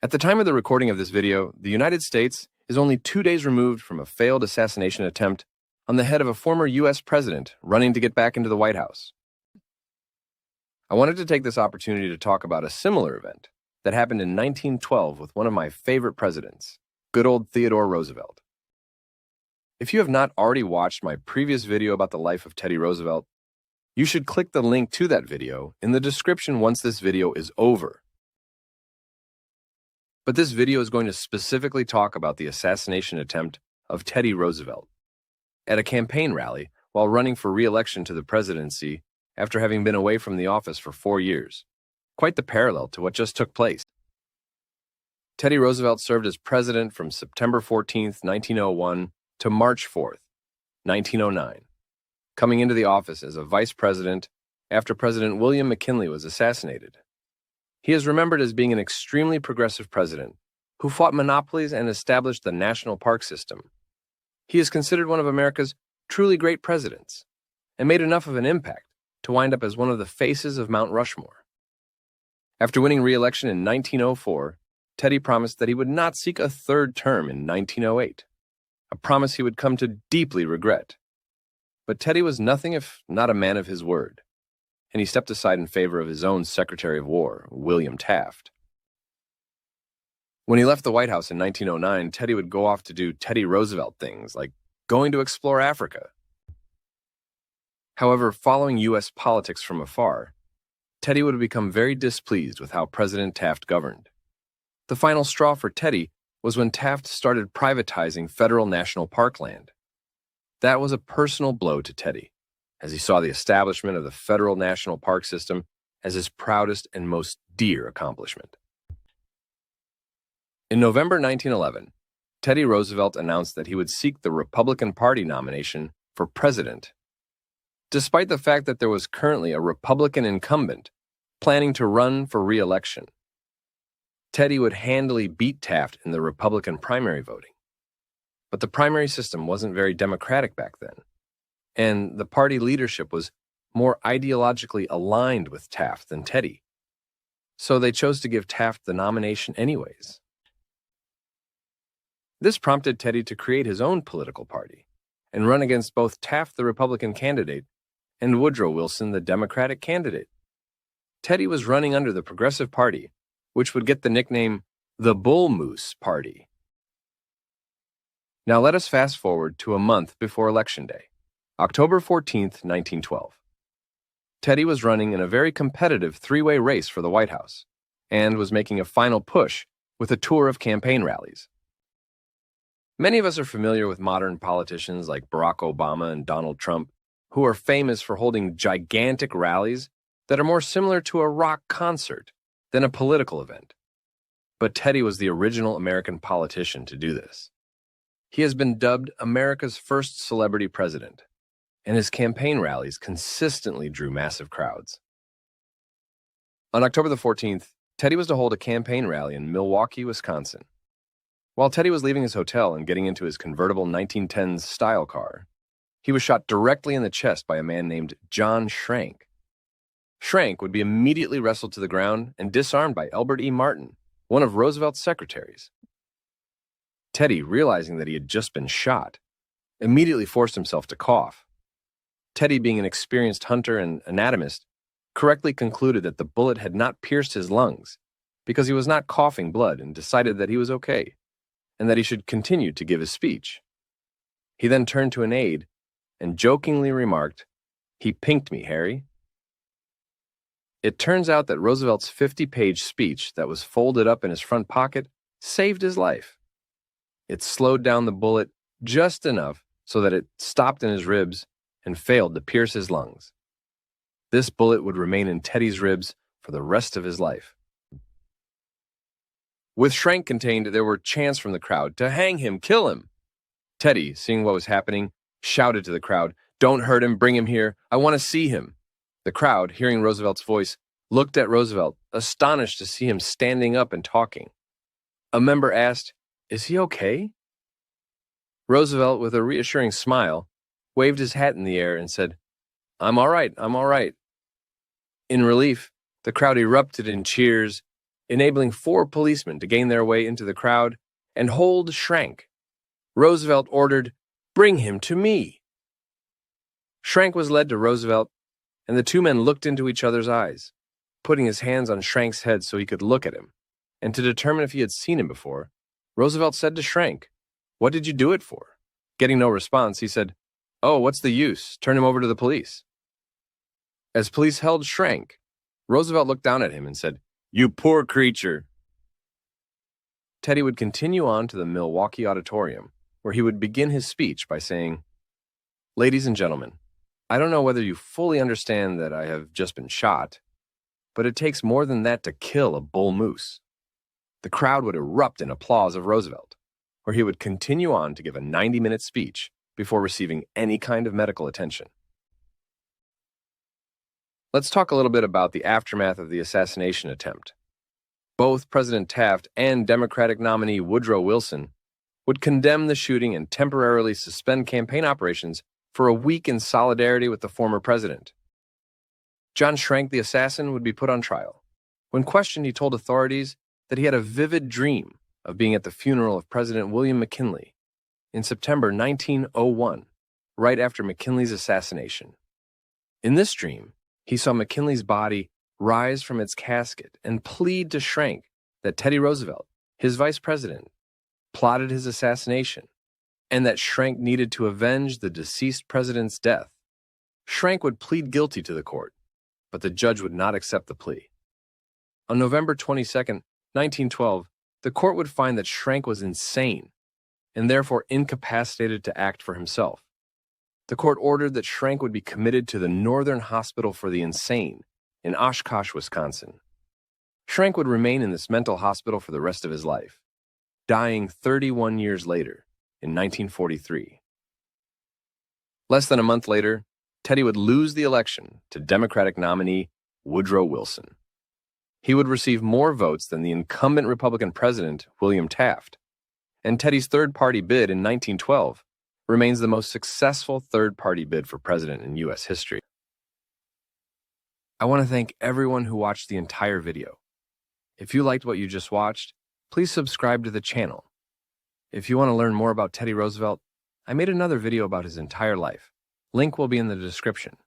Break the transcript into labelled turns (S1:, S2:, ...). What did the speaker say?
S1: At the time of the recording of this video, the United States is only 2 days removed from a failed assassination attempt on the head of a former U.S. president running to get back into the White House. I wanted to take this opportunity to talk about a similar event that happened in 1912 with one of my favorite presidents, good old Theodore Roosevelt. If you have not already watched my previous video about the life of Teddy Roosevelt, you should click the link to that video in the description once this video is over. But this video is going to specifically talk about the assassination attempt of Teddy Roosevelt at a campaign rally while running for re-election to the presidency after having been away from the office for 4 years. Quite the parallel to what just took place. Teddy Roosevelt served as president from September 14th, 1901 to March 4th, 1909, coming into the office as a vice president after President William McKinley was assassinated. He is remembered as being an extremely progressive president who fought monopolies and established the national park system. He is considered one of America's truly great presidents and made enough of an impact to wind up as one of the faces of Mount Rushmore. After winning re-election in 1904, Teddy promised that he would not seek a third term in 1908, a promise he would come to deeply regret. But Teddy was nothing if not a man of his word, and he stepped aside in favor of his own Secretary of War, William Taft. When he left the White House in 1909, Teddy would go off to do Teddy Roosevelt things, like going to explore Africa. However, following U.S. politics from afar, Teddy would have become very displeased with how President Taft governed. The final straw for Teddy was when Taft started privatizing federal national park land. That was a personal blow to Teddy, as he saw the establishment of the federal national park system as his proudest and most dear accomplishment. In November 1911, Teddy Roosevelt announced that he would seek the Republican Party nomination for president, despite the fact that there was currently a Republican incumbent planning to run for re-election. Teddy would handily beat Taft in the Republican primary voting. But the primary system wasn't very democratic back then, and the party leadership was more ideologically aligned with Taft than Teddy. So they chose to give Taft the nomination anyways. This prompted Teddy to create his own political party and run against both Taft, the Republican candidate, and Woodrow Wilson, the Democratic candidate. Teddy was running under the Progressive Party, which would get the nickname the Bull Moose Party. Now let us fast forward to a month before Election Day, October 14th, 1912. Teddy was running in a very competitive three-way race for the White House and was making a final push with a tour of campaign rallies. Many of us are familiar with modern politicians like Barack Obama and Donald Trump, who are famous for holding gigantic rallies that are more similar to a rock concert than a political event. But Teddy was the original American politician to do this. He has been dubbed America's first celebrity president, and his campaign rallies consistently drew massive crowds. On October the 14th, Teddy was to hold a campaign rally in Milwaukee, Wisconsin. While Teddy was leaving his hotel and getting into his convertible 1910s style car, he was shot directly in the chest by a man named John Schrank. Schrank would be immediately wrestled to the ground and disarmed by Elbert E. Martin, one of Roosevelt's secretaries. Teddy, realizing that he had just been shot, immediately forced himself to cough. Teddy, being an experienced hunter and anatomist, correctly concluded that the bullet had not pierced his lungs because he was not coughing blood and decided that he was okay and that he should continue to give his speech. He then turned to an aide and jokingly remarked, "He pinked me, Harry." It turns out that Roosevelt's 50-page speech that was folded up in his front pocket saved his life. It slowed down the bullet just enough so that it stopped in his ribs and failed to pierce his lungs. This bullet would remain in Teddy's ribs for the rest of his life. With Schrank contained, there were chants from the crowd to hang him, kill him. Teddy, seeing what was happening, shouted to the crowd, "Don't hurt him, bring him here. I want to see him." The crowd, hearing Roosevelt's voice, looked at Roosevelt, astonished to see him standing up and talking. A member asked, "Is he okay?" Roosevelt, with a reassuring smile, waved his hat in the air and said, I'm all right. In relief, the crowd erupted in cheers, enabling 4 policemen to gain their way into the crowd and hold Schrank. Roosevelt ordered, "Bring him to me." Schrank was led to Roosevelt, and the two men looked into each other's eyes, putting his hands on Schrank's head so he could look at him. And to determine if he had seen him before, Roosevelt said to Schrank, "What did you do it for?" Getting no response, he said, "Oh, what's the use? Turn him over to the police." As police held Schrank, Roosevelt looked down at him and said, "You poor creature." Teddy would continue on to the Milwaukee Auditorium, where he would begin his speech by saying, "Ladies and gentlemen, I don't know whether you fully understand that I have just been shot, but it takes more than that to kill a bull moose." The crowd would erupt in applause of Roosevelt, where he would continue on to give a 90-minute speech before receiving any kind of medical attention. Let's talk a little bit about the aftermath of the assassination attempt. Both President Taft and Democratic nominee Woodrow Wilson would condemn the shooting and temporarily suspend campaign operations for a week in solidarity with the former president. John Schrank, the assassin, would be put on trial. When questioned, he told authorities that he had a vivid dream of being at the funeral of President William McKinley in September 1901, right after McKinley's assassination. In this dream, he saw McKinley's body rise from its casket and plead to Schrank that Teddy Roosevelt, his vice president, plotted his assassination, and that Schrank needed to avenge the deceased president's death. Schrank would plead guilty to the court, but the judge would not accept the plea. On November 22, 1912, the court would find that Schrank was insane and therefore incapacitated to act for himself. The court ordered that Schrank would be committed to the Northern Hospital for the Insane in Oshkosh, Wisconsin. Schrank would remain in this mental hospital for the rest of his life, dying 31 years later in 1943. Less than a month later, Teddy would lose the election to Democratic nominee Woodrow Wilson. He would receive more votes than the incumbent Republican president, William Taft, and Teddy's third-party bid in 1912 remains the most successful third-party bid for president in U.S. history. I want to thank everyone who watched the entire video. If you liked what you just watched, please subscribe to the channel. If you want to learn more about Teddy Roosevelt, I made another video about his entire life. Link will be in the description.